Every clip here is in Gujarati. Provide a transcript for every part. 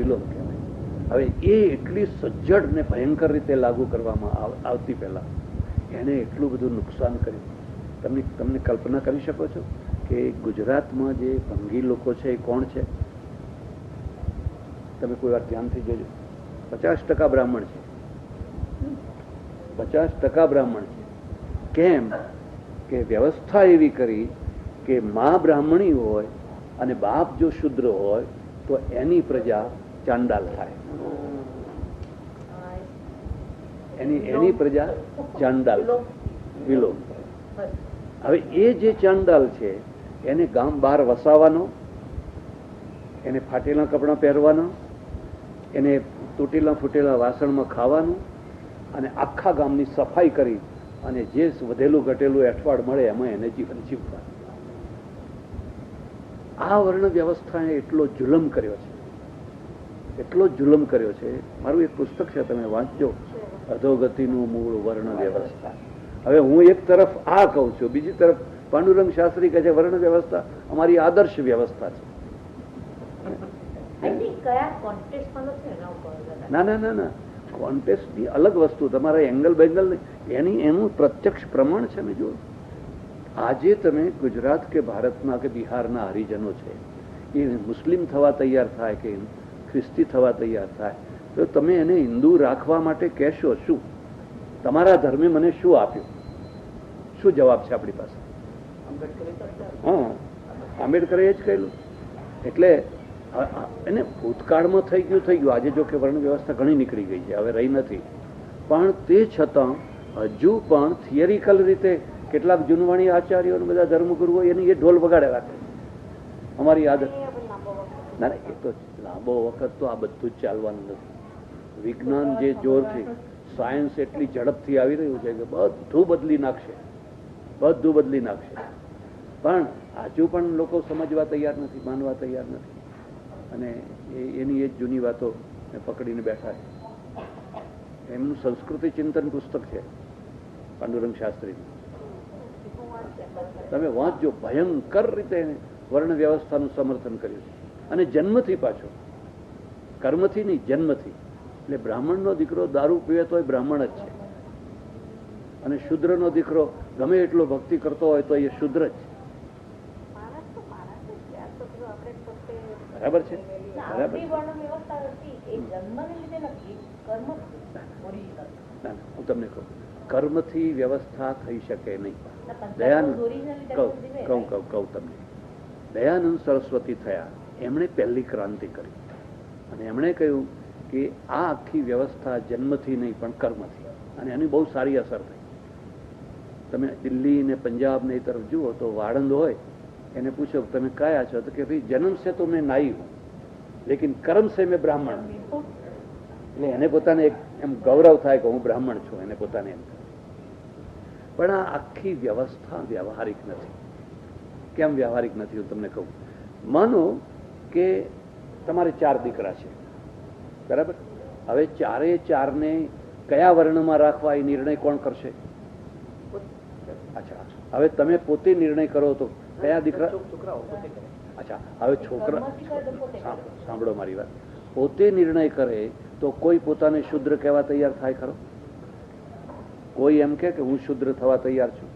વિલોપ કહેવાય. હવે એ એટલી સજ્જડ ને ભયંકર રીતે લાગુ કરવામાં આવતી પહેલા એને એટલું બધું નુકસાન કર્યું. તમને કલ્પના કરી શકો છો કે ગુજરાતમાં જે ભંગી લોકો છે એ કોણ છે? તમે કોઈ વાર ધ્યાનથી જોજો. 50% બ્રાહ્મણ છે. 50% બ્રાહ્મણ છે. કેમ કે વ્યવસ્થા એવી કરી કે મા બ્રાહ્મણી હોય અને બાપ જો શુદ્ર હોય તો એની પ્રજા ચાંડાલ થાય. એની પ્રજા ચાંડાલ વિલોપ. હવે એ જે ચાંડાલ છે એને ગામ બહાર વસાવવાનો, એને ફાટેલા કપડાં પહેરવાના, એને તૂટેલા ફૂટેલા વાસણમાં ખાવાનું અને આખા ગામની સફાઈ કરી અને જે વધેલું ઘટેલું અઠવાડ મળે એમાં એને જીવન જીવવાનું. આ વર્ણ વ્યવસ્થાએ એટલો જુલમ કર્યો છે, એટલો જુલમ કર્યો છે. મારું એક પુસ્તક છે, તમે વાંચજો, અધોગતિનું મૂળ વર્ણ વ્યવસ્થા. હવે હું એક તરફ આ કહું છું, બીજી તરફ પાંડુરંગ શાસ્ત્રી કહે છે વર્ણ વ્યવસ્થા અમારી આદર્શ વ્યવસ્થા છે. ના ના ના ના, કોન્ટેસ્ટની અલગ વસ્તુ, તમારા એંગલ બેંગલ એનું પ્રત્યક્ષ પ્રમાણ છે. મેં જોયું આજે તમે ગુજરાત કે ભારતના કે બિહારના હરિજનો છે એ મુસ્લિમ થવા તૈયાર થાય કે ખ્રિસ્તી થવા તૈયાર થાય તો તમે એને હિન્દુ રાખવા માટે કહેશો શું? તમારા ધર્મે મને શું આપ્યું? શું જવાબ છે આપણી પાસે? હા, આંબેડકરે એ જ કહેલું. એટલે એને ભૂતકાળમાં થઈ ગયું. આજે જો કે વર્ણ વ્યવસ્થા ઘણી નીકળી ગઈ છે, હવે રહી નથી, પણ તે છતાં હજુ પણ થિયરિકલ રીતે કેટલાક જૂનવાણી આચાર્યો અને બધા ધર્મગુરુઓ એની એ ઢોલ વગાડે રાખે. અમારી આદત ના, એ તો લાંબો વખત તો આ બધું જ ચાલવાનું નથી. વિજ્ઞાન જે જોરથી, સાયન્સ એટલી ઝડપથી આવી રહ્યું છે કે બધું બદલી નાખશે. પણ હજુ પણ લોકો સમજવા તૈયાર નથી, માનવા તૈયાર નથી અને એની એ જ જૂની વાતો પકડીને બેઠા છે. એમનું સંસ્કૃતિ ચિંતન પુસ્તક છે પાંડુરંગ શાસ્ત્રીનું, તમે વાંચજો. ભયંકર રીતે વર્ણ વ્યવસ્થાનું સમર્થન કર્યું છે અને જન્મથી, પાછો કર્મથી નહીં, જન્મથી. એટલે બ્રાહ્મણનો દીકરો દારૂ પીવે તો એ બ્રાહ્મણ જ છે અને શુદ્રનો દીકરો ગમે એટલો ભક્તિ કરતો હોય તો એ શુદ્ર જ છે. બરાબર છે, બરાબર છે. હું તમને કહું, કર્મથી વ્યવસ્થા થઈ શકે નહીં. દયાનંદ કહું તમને, દયાનંદ સરસ્વતી થયા, એમણે પહેલી ક્રાંતિ કરી અને એમણે કહ્યું કે આ આખી વ્યવસ્થા જન્મથી નહીં પણ કર્મથી, અને એની બહુ સારી અસર થઈ. તમે દિલ્હી ને પંજાબ ને એ તરફ જુઓ તો વાળંદ હોય, એને પૂછો તમે કયા છો તો કે ભાઈ જન્મ સે તો મેં નાઈ હું લેકિન કર્મ સે મેં બ્રાહ્મણ. એટલે એને પોતાને એક એમ ગૌરવ થાય કે હું બ્રાહ્મણ છું, એને પોતાને એમ. પણ આ આખી વ્યવસ્થા વ્યવહારિક નથી. કેમ વ્યવહારિક નથી હું તમને કહું. માનો કે તમારે 4 દીકરા છે, બરાબર? હવે 4 કયા વર્ણમાં રાખવા એ નિર્ણય કોણ કરશે? અચ્છા, હવે તમે પોતે નિર્ણય કરો તો કયા દીકરા? અચ્છા, હવે છોકરા, સાંભળો મારી વાત, પોતે નિર્ણય કરે તો કોઈ પોતાને શુદ્ર કહેવા તૈયાર થાય ખરો? કોઈ એમ કે હું શુદ્ર થવા તૈયાર છું?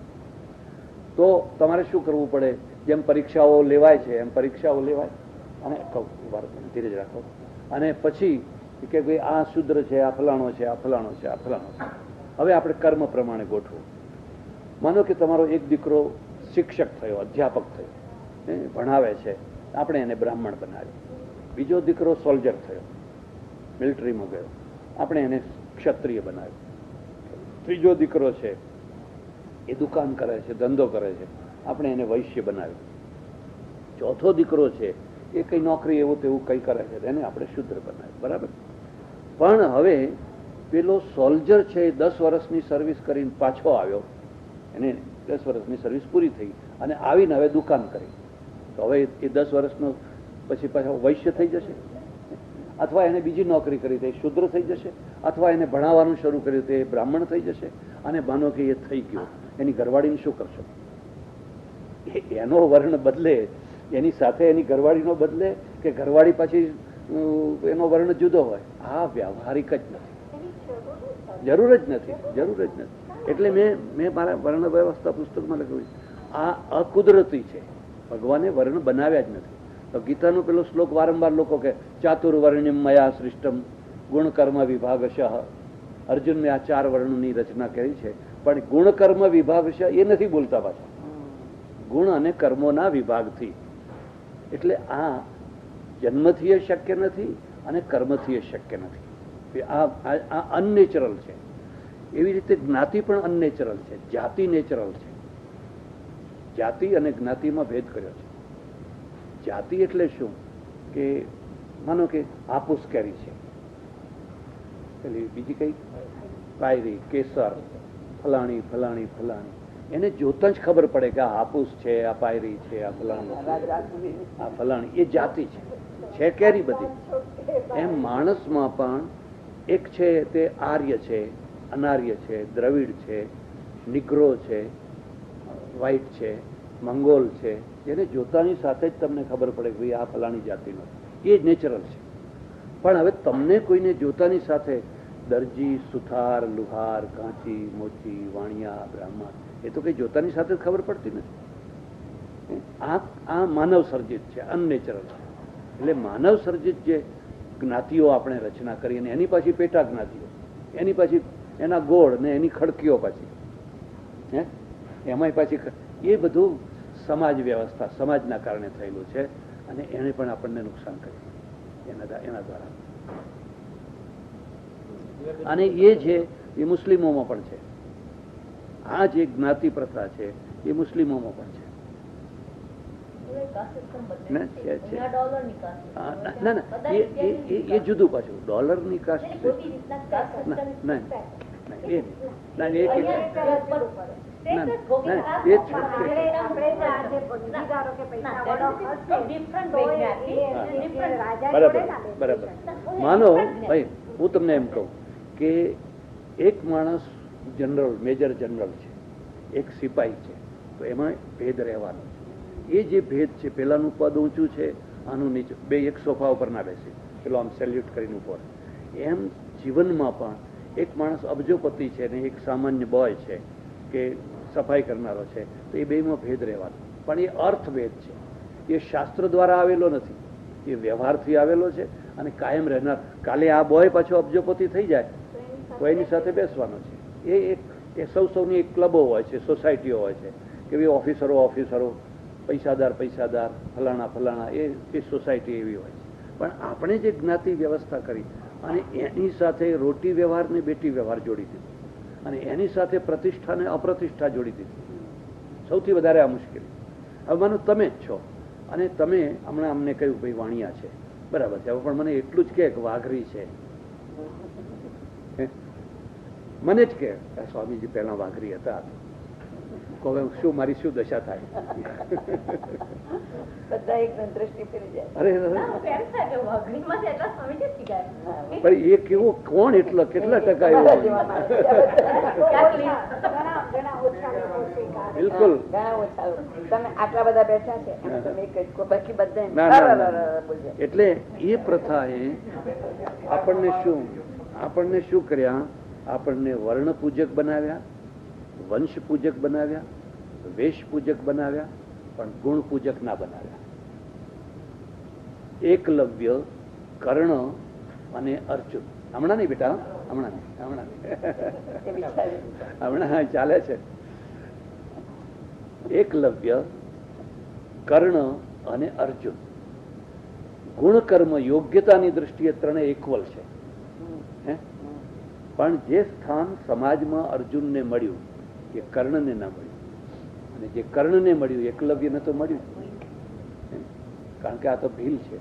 તો તમારે શું કરવું પડે? જેમ પરીક્ષાઓ લેવાય છે એમ પરીક્ષાઓ લેવાય અને કહું ધીરજ રાખો, અને પછી કે ભાઈ આ શુદ્ર છે, આ ફલાણો છે, આ ફલાણો છે, આ ફલાણો છે. હવે આપણે કર્મ પ્રમાણે ગોઠવું. માનો કે તમારો એક દીકરો શિક્ષક થયો, અધ્યાપક થયો, ભણાવે છે, આપણે એને બ્રાહ્મણ બનાવ્યો. બીજો દીકરો સોલ્જર થયો, મિલિટરીમાં ગયો, આપણે એને ક્ષત્રિય બનાવ્યો. ત્રીજો દીકરો છે એ દુકાન કરે છે, ધંધો કરે છે, આપણે એને વૈશ્ય બનાવ્યો. ચોથો દીકરો છે એ કઈ નોકરી એવું તેવું કઈ કરે છે, એને આપણે શુદ્ર બનાવ્યો. બરાબર? પણ હવે પેલો સોલ્જર છે એ 10 વર્ષની સર્વિસ કરીને પાછો આવ્યો, એને 10 વર્ષની સર્વિસ પૂરી થઈ અને આવીને હવે દુકાન કરી, તો હવે એ 10 વર્ષનો પછી પાછો વૈશ્ય થઈ જશે, અથવા એને બીજી નોકરી કરી તો એ શુદ્ર થઈ જશે, અથવા એને ભણાવવાનું શરૂ કર્યું તો એ બ્રાહ્મણ થઈ જશે. અને માનો કે એ થઈ ગયો, એની ઘરવાળીને શું કરશો? એનો વર્ણ બદલે એની સાથે એની ઘરવાળીનો બદલે કે ઘરવાળી પાછી એનો વર્ણ જુદો હોય. આ વ્યવહારિક જ નથી, જરૂર જ નથી. એટલે મેં મારા વર્ણ વ્યવસ્થા પુસ્તકમાં લખ્યું આ અકુદરતી છે. ભગવાને વર્ણ બનાવ્યા જ નથી. તો ગીતાનો પેલો શ્લોક વારંવાર લોકો કે ચાતુર્વર્ણ્યમ મયા સૃષ્ટમ ગુણ કર્મ વિભાગશ. અર્જુન મેં આ 4 વર્ણની રચના કરી છે, પણ ગુણ કર્મ વિભાગશ એ નથી બોલતા પાછા, ગુણ અને કર્મોના વિભાગથી. એટલે આ જન્મથી શક્ય નથી અને કર્મથી શક્ય નથી. આ અનનેચરલ છે. એવી રીતે જ્ઞાતિ પણ અનનેચરલ છે, જાતિ નેચરલ છે. જાતિ અને જ્ઞાતિમાં ભેદ કર્યો છે. જાતિ એટલે શું કે માનો કે હાપુસ કેરી છે, પેલી બીજી કઈ પાયરી, કેસર, ફલાણી ફલાણી ફલાણી, એને જોતા જ ખબર પડે કે આ હાપુસ છે, આ પાયરી છે, આ ફલાણી, આ ફલાણી. એ જાતિ છે કેરી બધી. એમ માણસમાં પણ એક છે તે આર્ય છે, અનાર્ય છે, દ્રવિડ છે, નિગ્રો છે, વ્હાઈટ છે, મંગોલ છે. એને જોતાની સાથે જ તમને ખબર પડે કે ભાઈ આ ફલાણી જાતિનો. એ જ નેચરલ છે. પણ હવે તમને કોઈને જોતાની સાથે દરજી, સુથાર, લુહાર, કાંચી, મોચી, વાણિયા, બ્રાહ્મણ, એ તો કઈ જોતાની સાથે જ ખબર પડતી નથી. આ માનવ સર્જિત છે, અનનેચરલ છે. એટલે માનવ સર્જિત જે જ્ઞાતિઓ આપણે રચના કરી, અને એની પાછી પેટા જ્ઞાતિઓ, એની પાછી એના ગોળ ને એની ખડકીઓ પાછી, એમાંય પાછી એ બધું સમાજ વ્યવસ્થા, સમાજના કારણે થયેલું છે. અને એને પણ આપણને નુકસાન કર્યું એના દ્વારા. અને એ છે એ મુસ્લિમોમાં પણ છે. આ જે જ્ઞાતિ પ્રથા છે એ મુસ્લિમોમાં પણ છે. ના ના, એ જુદું પાછું. ડોલરની કાસ્ટ છે બરાબર. માનો ભાઈ, હું તમને એમ કહું કે એક માણસ જનરલ, મેજર જનરલ છે, એક સિપાહી છે, તો એમાં ભેદ રહેવાનો. એ જે ભેદ છે, પેલાનું પદ ઊંચું છે, આનું નીચું, બે એક સોફા ઉપર ના બેસે, પેલો આમ સેલ્યુટ કરીને ઉપર. એમ જીવનમાં પણ એક માણસ અબજોપતિ છે ને એક સામાન્ય બોય છે કે સફાઈ કરનારો છે, તો એ બેમાં ભેદ રહેવાનો. પણ એ અર્થભેદ છે. એ શાસ્ત્ર દ્વારા આવેલો નથી, એ વ્યવહારથી આવેલો છે અને કાયમ રહેનાર. કાલે આ બોય પાછો અબજોપતિ થઈ જાય તો એની સાથે બેસવાનો છે. એ સૌની એક ક્લબો હોય છે, સોસાયટીઓ હોય છે કે ભાઈ ઓફિસરો, પૈસાદાર, ફલાણા, એ સોસાયટી એવી હોય છે. પણ આપણે જે જ્ઞાતિ વ્યવસ્થા કરી અને એની સાથે રોટી વ્યવહાર ને બેટી વ્યવહાર જોડી દીધું, અને એની સાથે પ્રતિષ્ઠા ને અપ્રતિષ્ઠા જોડી દીધી. સૌથી વધારે આ મુશ્કેલી. હવે માનો તમે જ છો અને તમે હમણાં અમને કહ્યું ભાઈ વાણિયા છે, બરાબર છે, પણ મને એટલું જ કે વાઘરી છે. મને જ કે સ્વામીજી પહેલા વાઘરી હતા, શું મારી શું દશા થાય? અરે પણ એ કેવો કોણ, એટલો કેટલા ટકા એવો? બિલકુલ. એટલે એ પ્રથાએ આપણને શું કર્યા? આપણને વર્ણ પૂજક બનાવ્યા, વંશ પૂજક બનાવ્યા, વેશ પૂજક બનાવ્યા, પણ ગુણ પૂજક ના બનાવ્યા. એકલવ્ય, કર્ણ અને અર્જુન. હમણાં નહીં બેટા, હમણાં ચાલે છે. એકલવ્ય, કર્ણ અને અર્જુન ગુણ કર્મ યોગ્યતાની દ્રષ્ટિએ ત્રણેય ઇક્વલ છે. પણ જે સ્થાન સમાજમાં અર્જુનને મળ્યું એ કર્ણને ના મળ્યું, અને જે કર્ણને મળ્યું એકલવ્યને તો મળ્યું, કારણ કે આ તો ભીલ છે.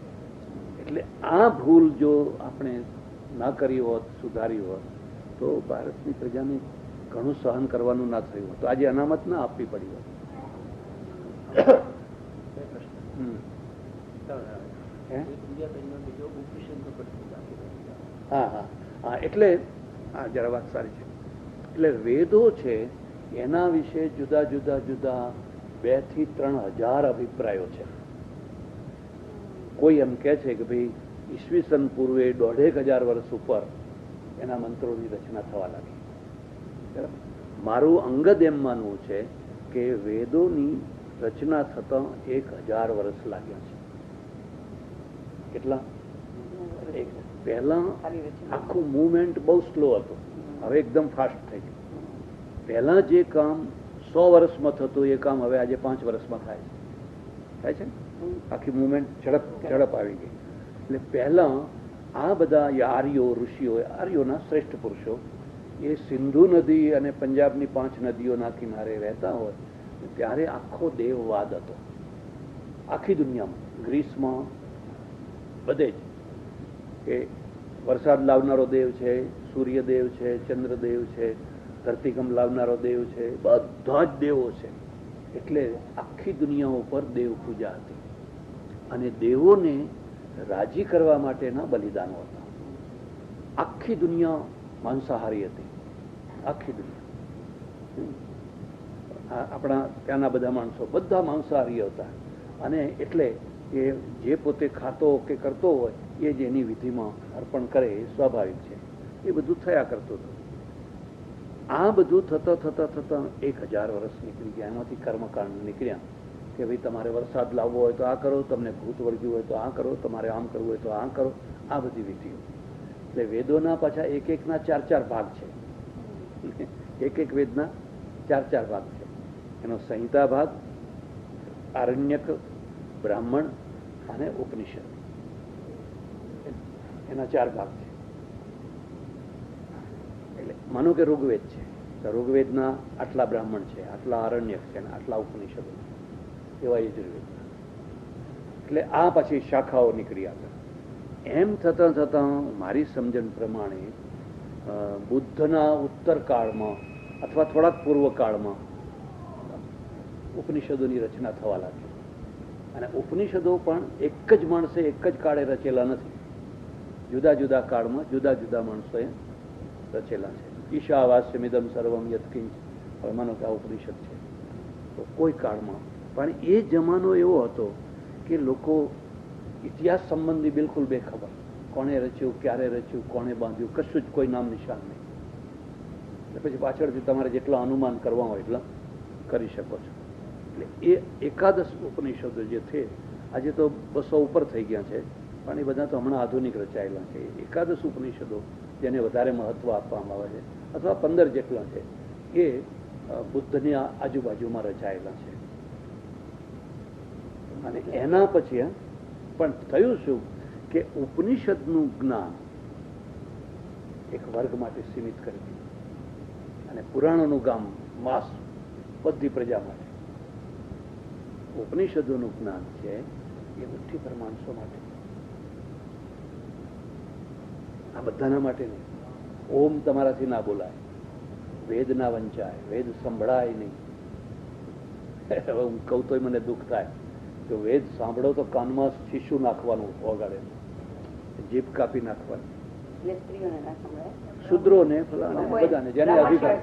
એટલે આ ભૂલ જો આપણે ના કરી હોત, સુધારી હોત, તો ભારતની પ્રજાને ઘણું સહન કરવાનું ના થયું હોત, તો આજે અનામત ના આપવી પડી હોત. હા, એટલે જરા વાત સારી છે. એટલે વેદો છે એના વિશે જુદા જુદા 2 થી 3 હજાર અભિપ્રાયો છે. કોઈ એમ કે છે કે ભાઈ ઈસવીસન પૂર્વે 1,500 વર્ષ ઉપર એના મંત્રોની રચના થવા લાગી. બરાબર. મારું અંગત એમ માનવું છે કે વેદોની રચના થતાં 1,000 વર્ષ લાગ્યા છે. કેટલા? પહેલા આખું મુવમેન્ટ બહુ સ્લો હતો, હવે એકદમ ફાસ્ટ થઈ ગયું. પહેલા જે કામ 100 વર્ષમાં થતું એ કામ હવે આજે 5 વર્ષમાં થાય છે. આખી મુવમેન્ટ ઝડપ આવી ગઈ. એટલે પહેલા આ બધા આર્યો ઋષિઓ, આર્યોના શ્રેષ્ઠ પુરુષો, એ સિંધુ નદી અને પંજાબની 5 નદીઓના કિનારે રહેતા હોય ત્યારે આખો દેવવાદ હતો આખી દુનિયામાં. ગ્રીસમાં બધે જ કે વરસાદ લાવનારો દેવ છે, સૂર્યદેવ છે, ચંદ્રદેવ છે, ધરતીકંપ લાવનારો દેવ છે, બધા જ દેવો છે. એટલે આખી દુનિયા ઉપર દેવ પૂજા હતી અને દેવોને રાજી કરવા માટેના બલિદાનો હતા. આખી દુનિયા માંસાહારી હતી, આખી દુનિયા. આપણા ત્યાંના બધા માણસો બધા માંસાહારી હતા અને એટલે એ જે પોતે ખાતો કે કરતો હોય એ જ એની વિધિમાં અર્પણ કરે એ સ્વાભાવિક છે. એ બધું થયા કરતું હતું. આ બધું થતાં 1,000 વર્ષ નીકળી ગયા. એમાંથી કર્મકાંડ નીકળ્યા કે ભાઈ તમારે વરસાદ લાવવો હોય તો આ કરો, તમને ભૂત વળગ્યું હોય તો આ કરો, તમારે આમ કરવું હોય તો આ કરો, આ બધી વિધિઓ. એટલે વેદોના પાછા એકના 4 ભાગ છે. એક વેદના 4 ભાગ છે. એનો સંહિતા ભાગ, આરણ્યક, બ્રાહ્મણ અને ઉપનિષદ, એના 4 ભાગ છે. એટલે માનો કે ઋગ્વેદ છે તો ઋગ્વેદના આટલા બ્રાહ્મણ છે, આટલા આરણ્યક છે અને આટલા ઉપનિષદો છે. એવા યજુર્વેદ. એટલે આ પછી શાખાઓ નીકળી આગળ. એમ થતાં મારી સમજણ પ્રમાણે બુદ્ધના ઉત્તર કાળમાં અથવા થોડાક પૂર્વ કાળમાં ઉપનિષદોની રચના થવા લાગી. અને ઉપનિષદો પણ એક જ માણસે એક જ કાળે રચેલા નથી. જુદા જુદા કાળમાં જુદા જુદા માણસોએ રચેલા છે. ઈશાવાસ્યમિદમ સર્વમ યત્કિંચ, હવે માનો કે આ ઉપનિષદ છે તો કોઈ કાળમાં. પણ એ જમાનો એવો હતો કે લોકો ઇતિહાસ સંબંધી બિલકુલ બેખબર. કોણે રચ્યું, ક્યારે રચ્યું, કોણે બાંધ્યું, કશું જ કોઈ નામ નિશાન નહીં. પછી પાછળથી તમારે જેટલા અનુમાન કરવા હોય એટલા કરી શકો છો. એટલે એ એકાદશ ઉપનિષદો જે છે આજે તો 200 ઉપર થઈ ગયા છે, પણ એ બધા તો હમણાં આધુનિક રચાયેલા છે. એકાદશ ઉપનિષદો જેને વધારે મહત્વ આપવામાં આવે છે, અથવા 15 જેટલા છે, એ બુદ્ધની આજુબાજુમાં રચાયેલા છે. અને એના પછી પણ થયું શું કે ઉપનિષદનું જ્ઞાન એક વર્ગ માટે સીમિત કરી દીધું અને પુરાણોનું ગામ માસ બધી પ્રજા માટે. ઉપનિષદોનું જ્ઞાન છે એ મુઠ્ઠીભર માણસો માટે, આ બધાના માટે નહીં. ઓમ તમારાથી ના બોલાય, વેદ ના વંચાય, વેદ સંભળાય નહીં. હવે હું કહું તોય મને દુઃખ થાય. જો વેદ સાંભળો તો કાનમાં શીશુ નાખવાનું, વગાડે જીભ કાપી નાખવાની. શૂદ્રોને બધાને જેને અધિકાર,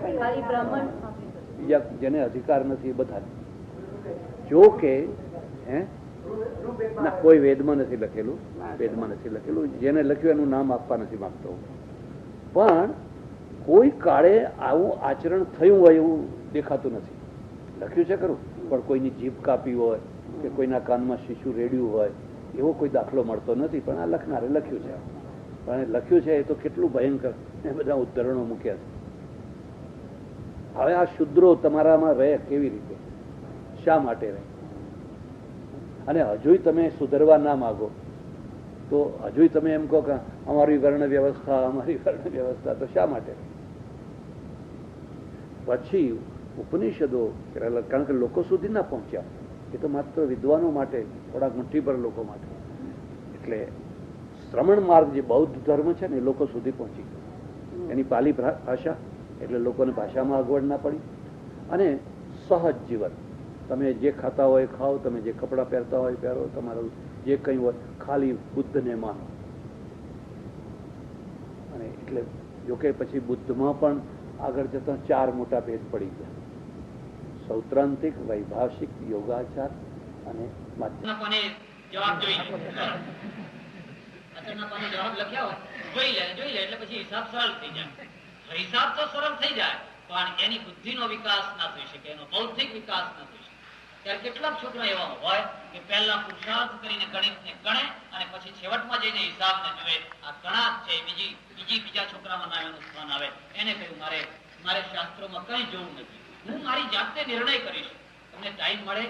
જેને અધિકાર નથી એ બધાને. જો કે ના, કોઈ વેદમાં નથી લખેલું, વેદમાં નથી લખેલું. જેને લખ્યું એનું નામ આપવા નથી માંગતો. પણ કોઈ કાળે આવું આચરણ થયું હોય એવું દેખાતું નથી. લખ્યું છે ખરું, પણ કોઈની જીભ કાપી હોય કે કોઈના કાનમાં શીશુ રેડ્યું હોય એવો કોઈ દાખલો મળતો નથી. પણ આ લખનારે લખ્યું છે. પણ લખ્યું છે એ તો કેટલું ભયંકર, એ બધા ઉદાહરણો મૂક્યા છે. હવે આ શુદ્રો તમારામાં રહે કેવી રીતે, શા માટે રહે? અને હજુય તમે સુધરવા ના માગો તો હજુય તમે એમ કહો કે અમારી વર્ણ વ્યવસ્થા, અમારી વર્ણ વ્યવસ્થા, તો શા માટે? પછી ઉપનિષદો, કારણ કે લોકો સુધી ના પહોંચ્યા, એ તો માત્ર વિદ્વાનો માટે, થોડાક મુઠ્ઠીભર લોકો માટે. એટલે શ્રમણ માર્ગ જે બૌદ્ધ ધર્મ છે ને એ લોકો સુધી પહોંચી ગયો. એની પાલી ભાષા એટલે લોકોને ભાષામાં અગવડ ના પડી. અને સહજ જીવન, તમે જે ખાતા હોય ખાઓ, તમે જે કપડાં પહેરતા હોય પહેરો, તમારું જે કંઈ હોય ખાલી બુદ્ધને માનો. અને એટલે જોકે પછી બુદ્ધમાં પણ આગળ જતા 4 મોટા ભેદ પડી ગયા: સૌત્રાંતિક, વૈભાષિક, યોગાચાર અને માધ્યમ. અચળના પાને જવાબ લખ્યા હોય જોઈ લે એટલે પછી હિસાબ સરળ થઈ જાય. હિસાબ તો સરળ થઈ જાય પણ એની બુદ્ધિનો વિકાસ ના થઈ શકે, એનો બૌદ્ધિક વિકાસ ના થઈ શકે. ત્યારે કેટલાક છોકરા એવા હોય કે પહેલા પુરુષાર્થ કરીને ગણિતને ગણે અને પછી છેવટમાં જઈને હિસાબને જુએ. આ ગણાત છે, બીજા છોકરામાં ના એનું સ્થાન આવે. એને કહ્યું મારે શાસ્ત્રોમાં કઈ જોવું નથી, હું મારી જાતે નિર્ણય કરીશ. તમને ટાઈમ મળે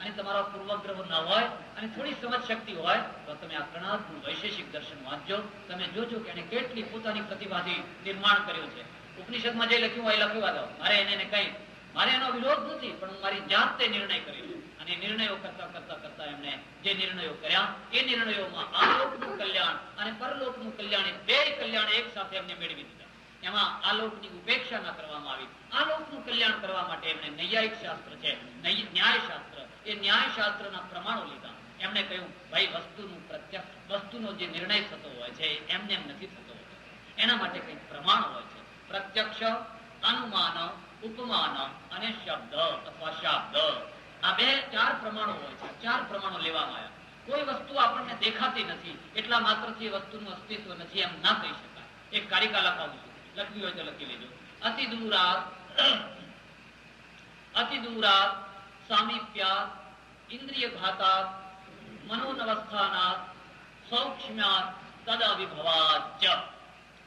અને તમારો પૂર્વગ્રહ ન હોય અને થોડી સમજ શક્તિ હોય તો તમે આ ગણાતનું વૈશેષિક દર્શન વાંચજો. તમે જોજો કે એને કેટલી પોતાની પ્રતિભાથી નિર્માણ કર્યું છે. ઉપનિષદમાં જે લખ્યું હોય લખવા દો, મારે એનો વિરોધ નથી, પણ હું મારી જાતે નિર્ણય કરીશ. અને નિર્ણયો કરતા એમને જે નિર્ણયો કર્યા એ નિર્ણયોમાં આલોકનું કલ્યાણ અને પરલોકનું કલ્યાણ, બે કલ્યાણ એક સાથે એમને મેળવી દીધા. એમાં આલોકની ઉપેક્ષા ન કરવામાં આવી. આલોકનું કલ્યાણ કરવા માટે એમને નૈયાયિક શાસ્ત્ર છે, ન્યાય શાસ્ત્ર, એ ન્યાય શાસ્ત્રના પ્રમાણો લીધા. એમને કહ્યું ભાઈ વસ્તુનું પ્રત્યક્ષ, વસ્તુનો જે નિર્ણય થતો હોય છે એમને એમ નથી થતો હોય, એના માટે કઈક પ્રમાણ હોય છે. પ્રત્યક્ષ, અનુમાન, ઉપમાન અને શબ્દ અથવા શાબ્દ, આ 4 પ્રમાણો હોય છે. 4 પ્રમાણો લેવામાં આવ્યા. કોઈ વસ્તુ આપણને દેખાતી નથી એટલા માત્રથી એ વસ્તુનું અસ્તિત્વ નથી એમ ના કહી શકાય. એક કારિકા લખાવું છું, લખવી હોય તો લખી લેજો. અતિ દૂરાત સામીપ્યાત ઇન્દ્રિય ઘાતાત મનોનવસ્થાનાત સૌક્ષ્મ્યાત તદ અવિભવાચ.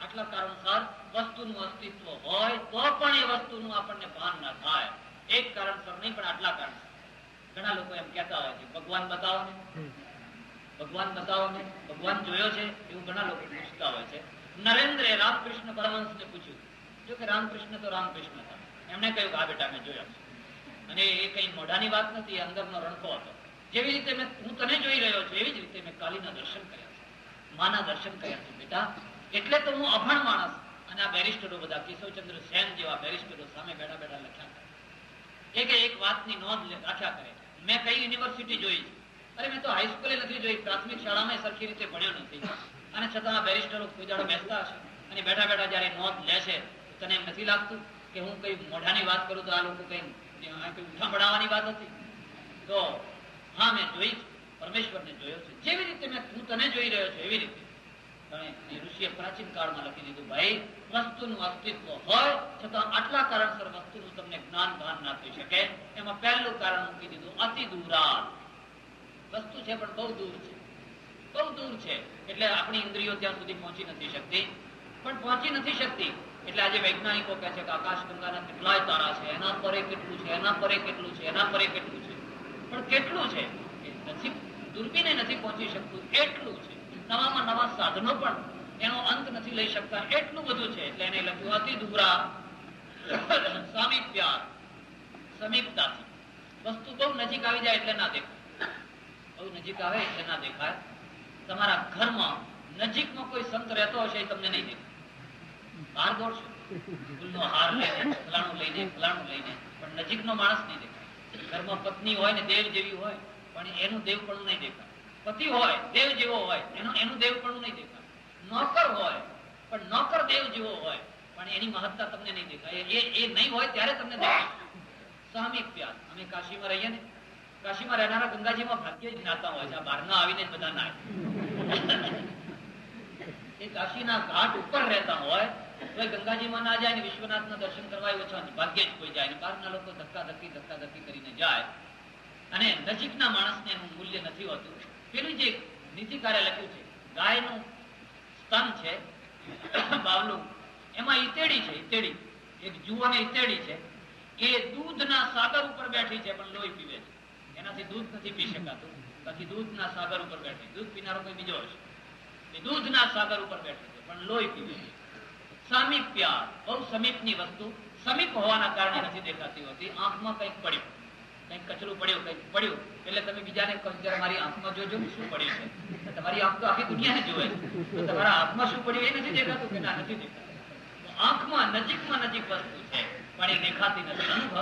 આટલા કારણસર વસ્તુનું અસ્તિત્વ હોય તો પણ એ વસ્તુનું આપણને ભાન ના થાય. એક કારણસર નહીં પણ આટલા કારણસર. ઘણા લોકો એમ કહેતા હોય છે ભગવાન બતાવો ને, ભગવાન બતાવો ને, ભગવાન જોયો છે, એવું ઘણા લોકો પૂછતા હોય છે. નરેન્દ્રે રામકૃષ્ણ પરમહંસને પૂછ્યું, જો કે રામકૃષ્ણ તો રામકૃષ્ણ હતા, એમણે કહ્યું કે આ બેટા મેં જોયા છે. અને એ કઈ મોઢાની વાત નથી, અંદરનો રણકો હતો. જેવી રીતે હું તને જોઈ રહ્યો છું એવી જ રીતે મેં કાલીના દર્શન કર્યા છે, માના દર્શન કર્યા છે બેટા. એટલે તો હું અભણ માણસ. અને આ બેરિસ્ટરો બધા કેશવચંદ્ર સેન જેવા બેરિસ્ટરો સામે બેઠા બેઠા લખ્યા કરે, એક વાતની નોંધ રાખ્યા કરે. મેં કઈ યુનિવર્સિટી જોઈ છે? અરે મેં તો હાઈસ્કૂલે નથી જોઈ, પ્રાથમિક શાળામાં સરખી રીતે ભણ્યો નથી. અને છતાં આ બેરિસ્ટરો કોઈ દાડો બેસતા હશે અને બેઠા બેઠા જયારે નોંધ લે છે, તને એમ નથી લાગતું કે હું કઈ મોઢાની વાત કરું તો આ લોકો કઈ ઉઠા પડાવવાની વાત હતી? તો હા, મેં જોઈ, પરમેશ્વરને જોયો છે. જેવી રીતે હું તને જોઈ રહ્યો છું એવી રીતે. ઋષિએ પ્રાચીન કાળમાં લખી દીધું, ભાઈ વસ્તુનું અસ્તિત્વ હોય છતાં આટલા કારણસર વસ્તુનું તમને જ્ઞાન ભાન ના થઈ શકે. એમાં પહેલું કારણ મૂકી દીધું અતિ દૂરાત. વસ્તુ છે પણ બહુ દૂર છે, બહુ દૂર છે. એટલે આપણી ઇન્દ્રિયો ત્યાં સુધી પહોંચી નથી શકતી. પણ પહોંચી નથી શકતી એટલે આજે વૈજ્ઞાનિકો કહે છે કે આકાશગંગાના કેટલાય તારા છે, એના પરે કેટલું છે, એના પરે કેટલું છે, એના પરે કેટલું છે. પણ કેટલું છે એ નથી, દૂરબીને નથી પહોંચી શકતું એટલું છે. નવામાં નવા સાધનો પણ એનો અંત નથી લઈ શકતા એટલું બધું છે. એટલે એને લખ્યું અતિ દૂરા સામીપ્યા, સમીપતાથી. વસ્તુ બહુ નજીક આવી જાય એટલે ના દેખાય, બહુ નજીક આવે એટલે ના દેખાય. તમારા ઘરમાં નજીકમાં કોઈ સંત રહેતો હશે એ તમને નહીં દેખાય, બહાર દોડશો ફૂલનો હાર લઈને, ફલાણું લઈને, પણ નજીકનો માણસ નહીં દેખાય. ઘરમાં પત્ની હોય ને દેવ જેવી હોય પણ એનું દેવ પણ નહીં દેખાય. પતિ હોય દેવ જેવો હોય એનું દેવ પણ નહીં દેખાય. નોકર હોય પણ નોકર દેવ જેવો હોય પણ એની મહત્તા તમને નહીં દેખાય. એ નહીં હોય ત્યારે તમને દેખાય. સામીપ્યા. અમે કાશીમાં રહીએ ને, કાશીમાં રહેનારા ગંગાજીમાં ભાગ્યે જ નાતા હોય છે. આ બહારના આવીને જ બધા નાય. એ કાશીના ઘાટ ઉપર રહેતા હોય તો ગંગાજીમાં ના જાય ને વિશ્વનાથના દર્શન કરવા ઓછા ભાગ્યે જ કોઈ જાય. બહારના લોકો ધક્કાધક્કી કરીને જાય અને નજીકના માણસને એનું મૂલ્ય નથી હોતું. પેલું જે નીતિકારે લખ્યું છે, ગાયનું સ્તન છે બાવલું, એમાં ઈતેડી છે, ઈતેડી એક જુઓને ઈતેડી છે. એ દૂધના સાગર ઉપર બેઠી છે પણ લોહી પીવે છે. એનાથી દૂધ નથી પી શકાતું, બાકી દૂધના સાગર ઉપર બેઠી. દૂધ પીનારો કોઈ બીજો હશે. એ દૂધના સાગર ઉપર બેઠી છે પણ લોહી પીવે છે. સમીપ્યા, બહુ સમીપની વસ્તુ. સમીપ હોવાના કારણે નથી દેખાતી હોતી. આંખમાં કંઈક પડ્યું, કંઈક કચરું પડ્યું, કંઈક પડ્યું એટલે તમે બીજાને કહો ત્યારે મારી આંખમાં જોજો શું પડ્યું છે. તમારી આંખ તો આખી દુનિયાને જોવે તો તમારા આંખમાં શું પડ્યું એ નથી દેખાતું કે ના નથી દેખાતું. આંખમાં નજીકમાં નજીક વસ્તુ છે પણ એ દેખાતી નથી, અનુભવ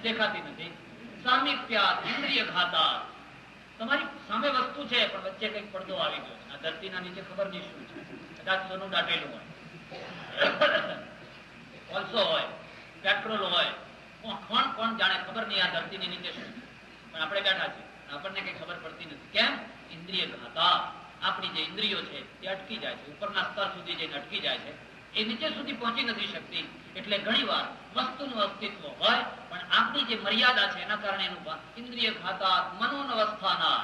દેખાતી નથી. સામીપ્યા ઇન્દ્રિય ઘાતા. તમારી સામે વસ્તુ છે પણ વચ્ચે કંઈક પડદો આવી ગયો. આ ધરતીના નીચે ખબર નહીં શું છે, કદાચ સોનું દાટેલું હોય, કોલસો હોય, પેટ્રોલ હોય, કોણ જાણે, ખબર નહીં આ ધરતીની નીચે શું. પણ આપણે બેઠા છીએ, આપણને કઈ ખબર પડતી નથી. કેમ? ઇન્દ્રિય ઘાતા. આપણી જે ઇન્દ્રિયો છે એ અટકી જાય છે, ઉપરના સ્તર સુધી જઈને અટકી જાય છે, એ નીચે સુધી પહોંચી નથી શકતી. એટલે ઘણી વાર વસ્તુનું અસ્તિત્વ હોય પણ આપણી જે મર્યાદા છે એના કારણે એનું ઇન્દ્રિય ઘાતા મનોનવસ્થાના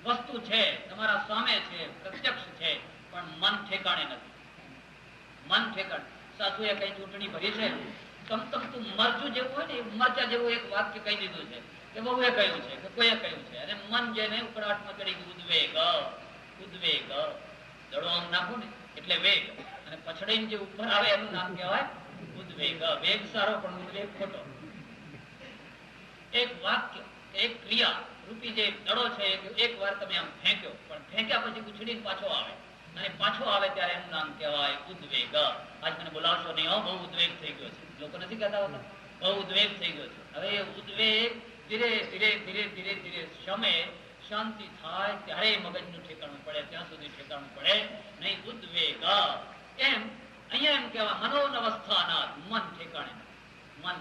વસ્તુ છે, તમારા સામે છે, પ્રત્યક્ષ છે, પણ મન ઠેકાણે નથી. મન ઠેકાણે. સાસુએ કઈ ચૂંટણી ભરી છે, તમતમતું મરચું જેવું હોય ને મરચા જેવું એક વાક્ય કહી દીધું છે કે બહુએ કહ્યું છે કે કોઈએ કહ્યું છે, અને મન જેને ઉકળાટમાં ચડી ગયું, ઉદ્વેગ ઉદ્વેગ દડો આમ નાખો ને એટલે વેગ, અને પછડીને જે ઉપર આવે એનું નામ કહેવાય ઉદ્વેગ. વેગ સારો પણ ઉદ્વેગ ખોટો. એક વાક્ય એક ક્રિયા રૂપી જે દડો છે એક વાર તમે આમ ફેંક્યો, પણ ફેંક્યા પછી ઉછળીને પાછો આવે, અને પાછો આવે ત્યારે એનું નામ કહેવાય ઉદ્વેગ. આજ મને બોલાવશો નહીં, બહુ ઉદ્વેગ થઈ ગયો છે. લોકો નથી કહેતા હોતા બહુ ઉદ્વેગ થઈ ગયો છે. હવે એ ઉદ્વેગ ધીરે ધીરે ધીરે ધીરે ધીરે શમે, શાંતિ થાય ત્યારે મગજનું ઠેકાણું પડે, ત્યાં સુધી ઠેકાણું પડે નહીં. ઉદ્વેગ એમ અહીંયા એમ કહેવા મનોનવસ્થાના મન ઠેકાણે, મન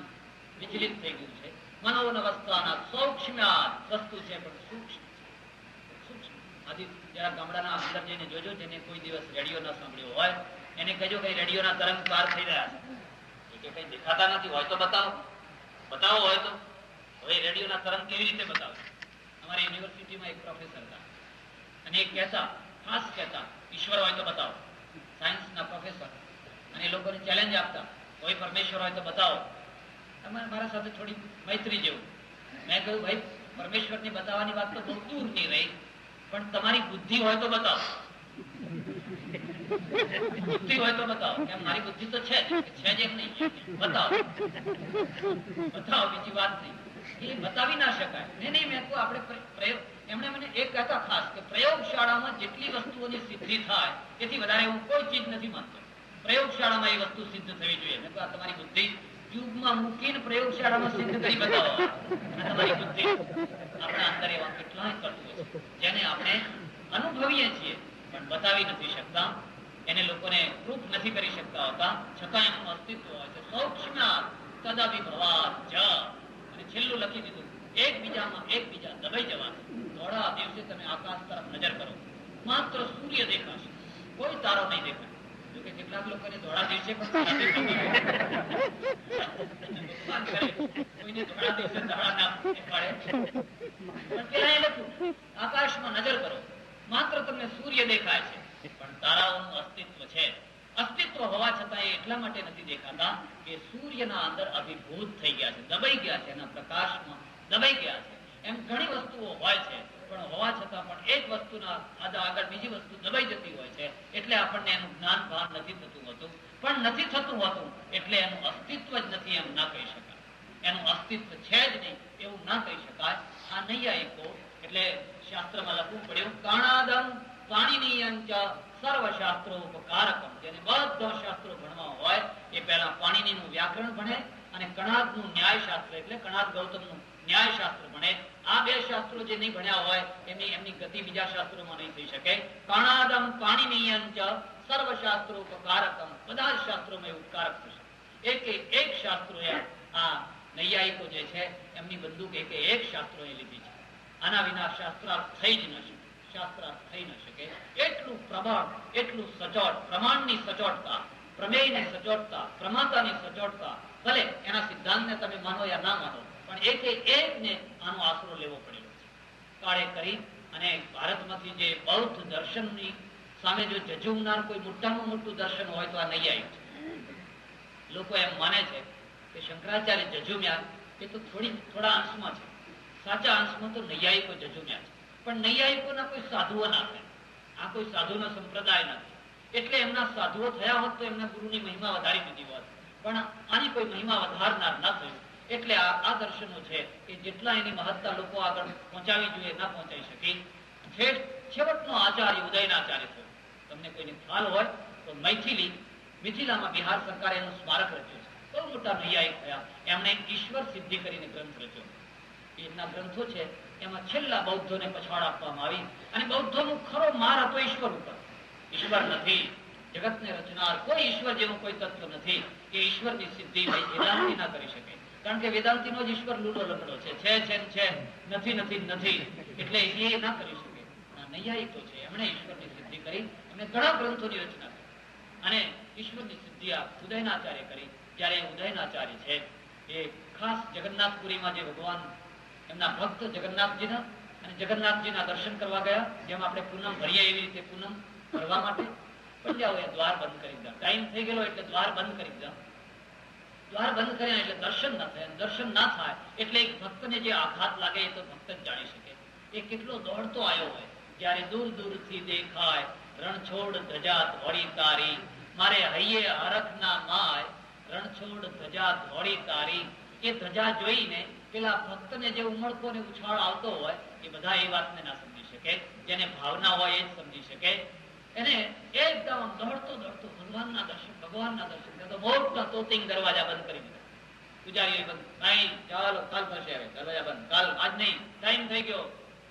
વિચલિત થઈ ગયું છે. મનોનવસ્થાના સૌક્ષ્મ્યાત વસ્તુ છે પણ સૂક્ષ્મ સૂક્ષ્મ. આથી જરા ગામડાના અંદર જઈને જોજો, જેને કોઈ દિવસ રેડિયો ના સાંભળ્યો હોય એને કહેજો કે રેડિયોના તરંગ પાર થઈ રહ્યા છે, કે કઈ દેખાતા નથી, હોય તો બતાવો, બતાવો હોય તો. હવે રેડિયોના તરંગ કેવી રીતે બતાવે? અમારી યુનિવર્સિટીમાં એક પ્રોફેસર હતા, અને એ કહેતા, ખાસ કહેતા, ઈશ્વર હોય તો બતાવો. સાયન્સના પ્રોફેસર, અને એ લોકોને ચેલેન્જ આપતા, કોઈ પરમેશ્વર હોય તો બતાવો. મારા સાથે થોડી મૈત્રી જેવું. મેં કહ્યું, ભાઈ પરમેશ્વરની બતાવવાની વાત તો બહુ દૂરની રહી, પણ તમારી બુદ્ધિ હોય તો બતાવો. બુદ્ધિ હોય તો બતાવો. કેમ મારી બુદ્ધિ તો છે જ એમ નહીં, બતાવો બતાવો, બીજી વાત નહીં. એ બતાવી ના શકાય. નહીં મેં કહું આપણે પ્રયોગ, એમણે મને એક કહેતા ખાસ કે પ્રયોગશાળામાં જેટલી વસ્તુઓની સિદ્ધિ થાય એથી વધારે હું કોઈ ચીજ નથી માનતો. પ્રયોગશાળામાં એ વસ્તુ સિદ્ધ થવી જોઈએ. મેં કહું તમારી બુદ્ધિ ટ્યુબમાં મૂકીને પ્રયોગશાળામાં સિદ્ધ કરી બતાવો. તમારી બુદ્ધિ આપણા અંદર એવા કેટલાય તત્વો છે જેને આપણે અનુભવીએ છીએ પણ બતાવી નથી શકતા, એને લોકોને પ્રૂફ નથી કરી શકતા હોતા, છતાં એનું અસ્તિત્વ હોય છે. સૌક્ષ્મ્યાત તદવિભવાત જ. અને છેલ્લું લખી દીધું, એકબીજા દબાઈ જવાનું. થોડા દિવસે તમે આકાશ તરફ નજર કરો, માત્ર સૂર્ય દેખાશે, કોઈ તારો નહીં દેખાય. જોકે કેટલાક લોકોને ધોળા દિવસે આકાશમાં નજર કરો, માત્ર તમને સૂર્ય દેખાય છે, પણ તારાઓનું અસ્તિત્વ છે. અસ્તિત્વ હોવા છતાં એ એટલા માટે નથી દેખાતા કે સૂર્યના અંદર અભિભૂત થઈ ગયા છે, દબાઈ ગયા છે, એના પ્રકાશમાં દબાઈ ગયા છે. એમ ઘણી વસ્તુઓ હોય છે, પણ હોવા છતાં પણ એક વસ્તુના આગળ બીજી વસ્તુ દબાઈ જતી હોય છે, એટલે આપણને એનું જ્ઞાન ભાન નથી થતું હોતું. પણ નથી થતું હોતું એટલે એનું અસ્તિત્વ જ નથી એમ ના કહી શકાય. એનું અસ્તિત્વ છે જ નહીં એવું ના કહી શકાય. આ નૈયાયિકો એટલે શાસ્ત્રમાં લખવું પડ્યું, કાણાદમ પાણીનીયંચ સર્વશાસ્ત્રોપકારકમ. જેને બધા શાસ્ત્રો ભણવા હોય એ પહેલા પાણીનીનું વ્યાકરણ ભણે અને કણાદનું ન્યાયશાસ્ત્ર એટલે કણાદ ગૌતમનું ન્યાયશાસ્ત્ર ભણે. આ બે શાસ્ત્રો જે નહીં ભણ્યા હોય એમની ગતિ બીજા શાસ્ત્રોમાં નહીં થઈ શકે. કાણાદમ પાણીનીયંચ સર્વશાસ્ત્રોપકારકમ. બધા શાસ્ત્રોમાં એ ઉપકારક થશે. એક શાસ્ત્રો આ નૈયાયિકો જે છે એમની બંદૂક એક શાસ્ત્રો એ લીધી છે. આના વિના શાસ્ત્રાર્થ થઈ જ ન શકે, શાસ્ત્રાર્થ થઈ ન શકે. એટલું પ્રમાણ, એટલું સચોટ, પ્રમાણની સચોટતા, પ્રમેયની સચોટતા, પ્રમાતાની સચોટતા. ભલે એના સિદ્ધાંતને તમે માનો યા ના માનો, પણ એકને આનો આશરો લેવો પડેલો છે. કાળે કરી અને ભારતમાંથી જે બૌદ્ધ દર્શનની સામે જો જજુમનાર કોઈ મોટામાં મોટું દર્શન હોય તો આ નૈયાયિક છે. લોકો એમ માને છે કે શંકરાચાર્ય જજુમ્યા એ તો થોડા અંશમાં છે, સાચા અંશમાં તો નૈયાયિકો જજુમ્યા છે. પણ નૈયાયિકોના કોઈ સાધુઓ ના થાય. આ કોઈ સાધુનો સંપ્રદાય નથી, એટલે એમના સાધુઓ થયા હોત તો એમના ગુરુની મહિમા વધારી દીધી હોત, પણ આની કોઈ મહિમા વધારનાર ના થયું. એટલે આ દર્શનો છે કે જેટલા એની મહત્તા લોકો આગળ પહોંચાવી જોઈએ ના પહોંચાઈ શકી. છેવટનો આચાર્ય ઉદયનાચાર્ય થયો. તમને કોઈને ખ્યાલ હોય તો મિથિલામાં બિહાર સરકારે એનું સ્મારક રચ્યું છે. બહુ મોટા નૈયાયિક થયા. એમણે ઈશ્વર સિદ્ધિ કરીને ગ્રંથ રચ્યો. એમના ગ્રંથો છે એમાં છેલ્લા બૌદ્ધોને પછાડ આપવામાં આવી, અને બૌદ્ધોનો ખરો માર હતો ઈશ્વર ઉપર. ઈશ્વર નથી, જગતને રચનાર કોઈ ઈશ્વર જેવું કોઈ તત્વ નથી. એ ઈશ્વરની સિદ્ધિ વેદાંતિ ના કરી શકે, કારણ કે વેદાંતિનો જ ઈશ્વર લૂલો લંગડો છે, નથી નથી નથી, એટલે એ ના કરી શકે. નૈયાયિકો છે એમણે ઈશ્વરની સિદ્ધિ કરી, એમણે ઘણા ગ્રંથોની રચના કરી અને ઈશ્વરની સિદ્ધિ આ ઉદયનાચાર્ય કરી. જ્યારે ઉદયનાચાર્ય છે એ ખાસ જગન્નાથપુરીમાં જે ભગવાન એમના ભક્ત જગન્નાથજીના અને જગન્નાથજીના દર્શન કરવા ગયા, જેમ આપણે પૂનમ ભરીએ એવી રીતે પૂનમ ભરવા માટે પંડ્યાઓએ દ્વાર બંધ કરી દીધા. ટાઈમ થઈ ગયેલો એટલે દ્વાર બંધ કરી દીધા. દ્વાર બંધ કર્યા એટલે દર્શન ના થાય. દર્શન ના થાય એટલે એક ભક્તને જે આઘાત લાગે એ તો ભક્ત જ જાણી શકે. એ કેટલો દોડતો આવ્યો હોય. જ્યારે દૂર દૂરથી દેખાય રણછોડ ધજા ધોળી તારી, મારે હૈયે હરખ ના માય રણછોડ ધજા ધોળી તારી. એ ધજા જોઈને પેલા ભક્તને જે ઉમળકો ને ઉછાળ આવતો હોય એ બધા એ વાતને ના સમજી શકે. જેને ભાવના હોય એ જ સમજી શકે. એને એકદમ દોડતો દોડતો ભગવાનના દર્શન તો મોટા તોતિંગ દરવાજા બંધ કરી દીધા. પૂજારીએ બંધ, નહીં ચાલો કાલ પાસે આવે, દરવાજા બંધ, કાલ આજ નહીં, ટાઈમ થઈ ગયો,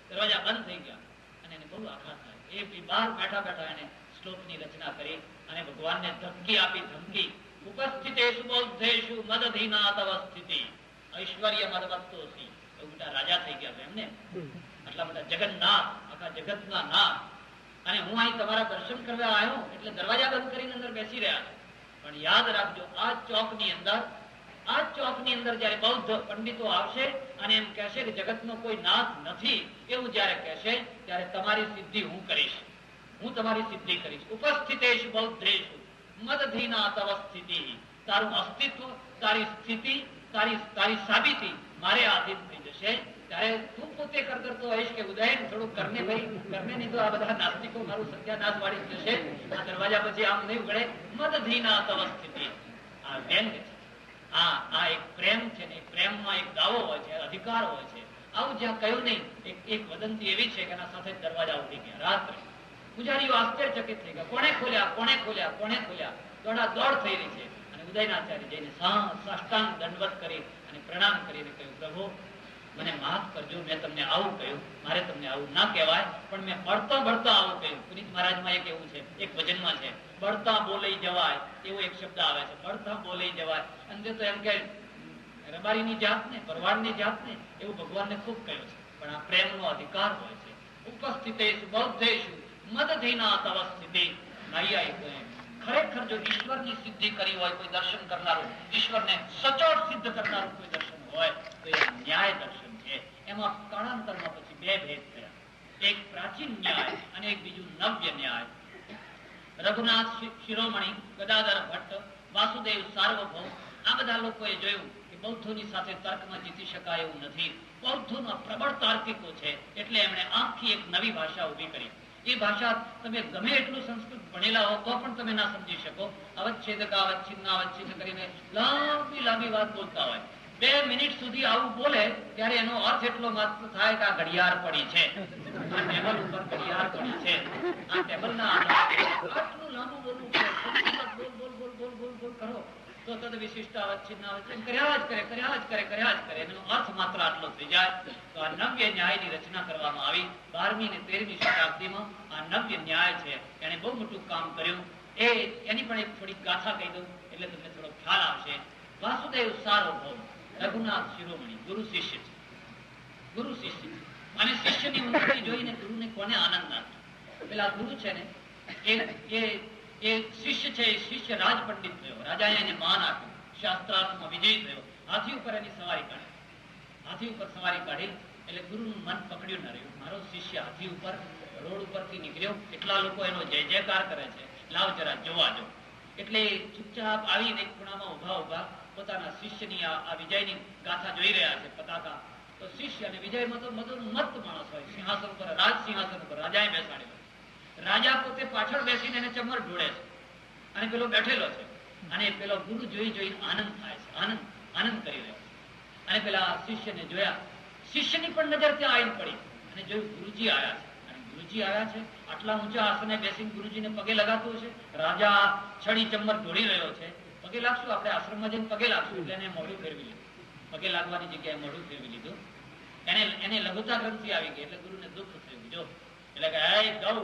દરવાજા બંધ થઈ ગયા. અને એને બહુ આઘાત થાય. એ બહાર બેઠા બેઠા એને શ્લોકની રચના કરી અને ભગવાનને ધમકી આપી. ધમકી ઉપસ્થિતેષુ બૌદ્ધેષુ મદધીના તવ સ્થિતિ ઐશ્વર્ય મદવત્તોસી. એવું બધા રાજા થઈ ગયા એમને, આટલા બધા જગન્નાથ, આખા જગતના નાથ, અને હું અહીં તમારા દર્શન કરવા આવ્યો એટલે દરવાજા બંધ કરીને અંદર બેસી રહ્યા છે. પણ યાદ રાખજો, આ ચોકની અંદર જયારે બૌદ્ધ પંડિતો આવશે અને એમ કહેશે કે જગતનો કોઈ નાથ નથી એવું જયારે કહેશે ત્યારે તમારી સિદ્ધિ હું કરીશ. ઉપસ્થિતેષુ બૌદ્ધેષુ મદધીના તવ સ્થિતિ. તારું અસ્તિત્વ, તારી સ્થિતિ, તારી સાબિતી મારે આધીન થઈ જશે. ત્યારે તું પોતે કરતો હોઈશ કે ઉદયન થોડું કરને ભાઈ, કરને નહીં તો આ બધા નાસ્તિકો મારું સત્યાનાશ વાળી જશે. આ દરવાજા પછી આમ નહીં ઉગડે. મદધીના તવ સ્થિતિ. આ વ્યંગ છે. આ એક પ્રેમ છે ને, પ્રેમમાં એક દાવો હોય છે, અધિકાર હોય છે. આવું જ્યાં કહ્યું નહીં, એક વદંતી એવી છે કે એના સાથે દરવાજા ઉડી ગયા રાત્રે. પૂજારીઓ આશ્ચર્યચકિત થઈ ગયા. કોણે ખોલ્યા? દોડ થઈ રહી છે. અને ઉદયનાચાર્ય જઈને સાષ્ટાંગ દંડવત કરી અને પ્રણામ કરીને કહ્યું, પ્રભુ મને માફ કરજો, મેં તમને આવું કહ્યું, મારે તમને આવું ના કહેવાય, પણ મેં બળતા આવું કહ્યું. પુનિત મહારાજમાં એક એવું છે, એક ભજનમાં છે, બળતા બોલાઈ જવાય એવો એક શબ્દ આવે છે. બળતા બોલાઈ જવાય. અને તો એમ કે રબારીની જાતને, પરવાડની જાતને એવું ભગવાનને ખૂબ કહ્યું છે. પણ આ પ્રેમનો અધિકાર હોય છે. ઉપસ્થિતેષુ બૌદ્ધેષુ મદધીના તવ સ્થિતિ. ખરેખર જો ઈશ્વરની સિદ્ધિ કરી હોય કોઈ દર્શન કરનારું, ઈશ્વરને સચોટ સિદ્ધ કરનારું કોઈ દર્શન હોય તો એ ન્યાય દર્શન છે. એમાં કાળાંતરમાં પછી બે ભેદ થયા. એક પ્રાચીન ન્યાય અને એક બીજું નવ્ય ન્યાય. રઘુનાથ શિરોમણી, ગદાધર ભટ્ટ, વાસુદેવ સાર્વભૌમ, આ બધા લોકોએ જોયું કે બૌદ્ધોની સાથે તર્કમાં જીતી શકાય એવું નથી. બૌદ્ધોના પ્રબળ તાર્કિકો છે એટલે એમણે આખી એક નવી ભાષા ઉભી કરી. એ ભાષા તમે ગમે એટલું સંસ્કૃત ભણેલા હો તો પણ તમે ના સમજી શકો. અવચ્છેદક અવચ્છિન્ન કરીને લાંબી વાત બોલતા હોય. 2 મિનિટ સુધી આવું બોલે ત્યારે એનો અર્થ એટલો માત્ર થાય કે આ ઘડિયાળ પડી છે, આ ટેબલ ઉપર ઘડિયાળ પડી છે, આ ટેબલ ના આટલું લાંબુ બોલવું છે. બોલ કરો તો તદ વિશિષ્ટ અવચ્છિન્ન કર્યા જ કરે એનો અર્થ માત્ર આટલો થઈ જાય. તો આ નવ્ય ન્યાયની રચના કરવામાં આવી 12મી અને 13મી શતાબ્દીમાં. આ નવ્ય ન્યાય છે, એને બહુ મોટું કામ કર્યું. એની પણ એક થોડી ગાથા કહી દઉં એટલે તમને થોડો ખ્યાલ આવશે. વાસુદેવ સાર્વભૌમ, રઘુનાથ શિરોમણી, ગુરુ શિષ્ય છે. અને શિષ્યની ઉન્નતિ જોઈને ગુરુને કોને આનંદ ના થાય? પેલા ગુરુ છે ને એ શિષ્ય છે, એ શિષ્ય રાજ પંડિત થયો. રાજાએ એને માન આપ્યું, શાસ્ત્રાર્થમાં વિજયી થયો. હાથી ઉપર એની સવારી કાઢી એટલે ગુરુનું મન પકડ્યું ન રહ્યું. મારો શિષ્ય હાથી ઉપર રોડ ઉપરથી નીકળ્યો, કેટલા લોકો એનો જય જયકાર કરે છે, લાવ જરા જોવા જો. એટલે ચૂપચાપ આવીને એક ખૂણામાં ઉભા પોતાના શિષ્યની આ વિજયની ગાથા જોઈ રહ્યા છે, પતાકા. તો શિષ્ય અને વિજયમાં તો મત માણસ હોય. સિંહાસન ઉપર, રાજ સિંહાસન ઉપર રાજાએ બેસાડ્યો. રાજા પોતે પાછળ બેસીને એને ચમર ઢોળે છે અને પેલો બેઠેલો છે. અને પેલો ગુરુ જોઈ આનંદ થાય છે, આનંદ કરી રહ્યો છે. અને પેલા શિષ્યને જોયા, શિષ્યની પણ નજર ત્યાં આવીને પડી અને જોયું ગુરુજી આવ્યા છે. અને ગુરુજી આવ્યા છે, આટલા ઊંચા આસને બેસીને ગુરુજીને પગે લગાતું છે. રાજા છડી ચમર ઢોળી રહ્યો છે. પગે લાગશું, આપણે આશ્રમમાં જઈને પગે લાગશું. એટલે એને મોઢું ફેરવી લીધું. પગે લાગવાની જગ્યાએ મોઢું ફેરવી લીધું. એને લઘુતા ગ્રંથિ આવી ગઈ એટલે ગુરુને દુઃખ થયું. જો એટલે કે ગૌ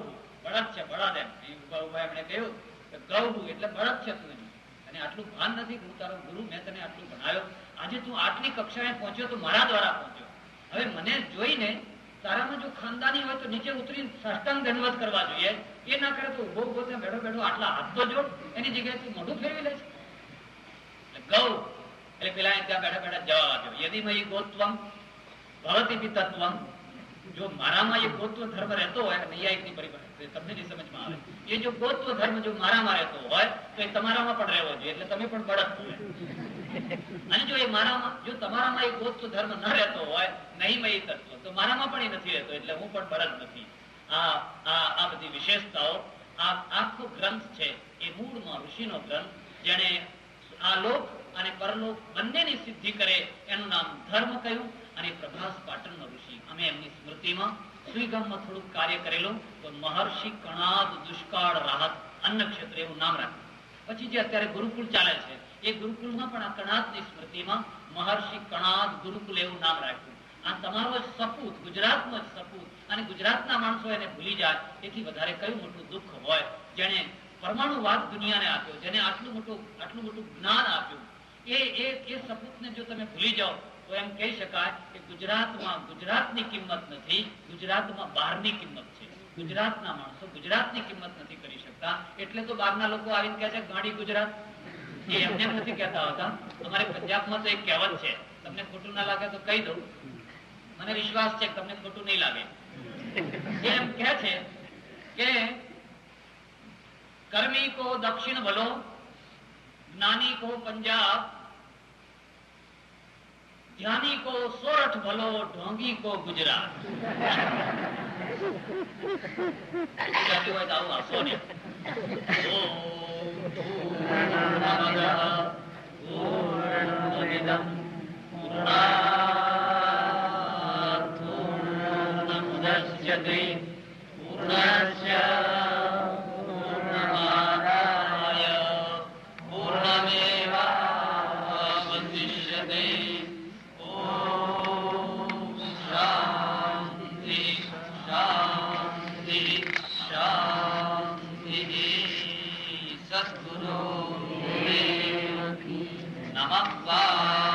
બળદ છે, બળદ. એમ ઉભા એમણે કહ્યું કે ગૌ એટલે બળદ છે તું. અને આટલું ભાન નથી કે હું તારો ગુરુ, મેં તને આટલું ભણાવ્યો, આજે તું આટલી કક્ષાએ પહોંચ્યો તો મારા દ્વારા પહોંચ્યો. હવે મને જોઈને તારામાં જો ખાનદાની હોય તો નીચે ઉતરી સાષ્ટાંગ દંડવત કરવા જોઈએ. એ ના કરે તો ઉભો ઉભો બેઠો બેઠો આટલા હાથ તો જોડ, એની જગ્યાએ તું મોઢું ફેરવી લે છે. ગૌ એટલે પેલા ત્યાં બેઠા બેઠા જવાબ આપ્યો, યદિમયી ગોત્વમ ભવતી પિતત્વમ. જો મારામાં એ ગોત્વ ધર્મ રહેતો હોય, નૈયાયિકની પરિભાષા તમને જે સમજમાં આવે, એ જો ગોત્વ ધર્મ જો મારામાં રહેતો હોય તો એ તમારામાં પણ રહેવો જોઈએ, એટલે તમે પણ બળદ હોય. અને જો એ મારામાં, જો તમારામાં એ ગોત્વ ધર્મ ન રહેતો હોય, નહીમયી તત્વ, તો મારામાં પણ એ નથી રહેતો, એટલે હું પણ બળદ નથી. આ બધી વિશેષતાઓ, આ આખો ગ્રંથ છે એ મૂળમાં ઋષિનો ગ્રંથ, જેને આ લોક અને પરલોક બંનેની સિદ્ધિ કરે એનું નામ ધર્મ કહ્યું. અને પ્રભાસ પાટણનો ઋષિ, અમે એમની સ્મૃતિમાં સુઈગામમાં થોડુંક કાર્ય કરેલું, તો મહર્ષિ કણાદ દુષ્કાળ રાહત અન્ન ક્ષેત્ર એવું નામ રાખ્યું. પછી જે અત્યારે ગુરુકુળ ચાલે છે, એ ગુરુકુળમાં પણ આ કણાદની સ્મૃતિમાં મહર્ષિ કણાદ ગુરુકુળ એવું નામ રાખ્યું. આ તમારો જ સપૂત, ગુજરાતનો જ સપૂત, અને ગુજરાતના માણસો એને ભૂલી જાય, એથી વધારે કયું મોટું દુઃખ હોય. જેને પરમાણુવાદ દુનિયાને આપ્યો, જેને આટલું મોટું જ્ઞાન આપ્યું, એ સપૂતને જો તમે ભૂલી જાઓ તો એમ કહી શકાય કે ગુજરાતમાં ગુજરાતની કિંમત નથી, ગુજરાતમાં બહારની કિંમત છે. ગુજરાતના માણસો ગુજરાતની કિંમત નથી કરી શકતા, એટલે તો બહારના લોકો આવીને કહે છે ગાડી ગુજરાત. એ એમને નથી કહેતા હોતા. અમારે પંજાબમાં તો એક કહેવત છે, તમને ખોટું ના લાગે તો કહી દઉં, મને વિશ્વાસ છે કે તમને ખોટું નહીં લાગે. એમ કહે છે કે કર્મી કો દક્ષિણ ભલો, જ્ઞાની કો પંજાબ, ધ્યાની કો સોરઠ ભલો, ઢોંગી કો ગુજરાત. હોય તો આવું હસો ને. નમઃ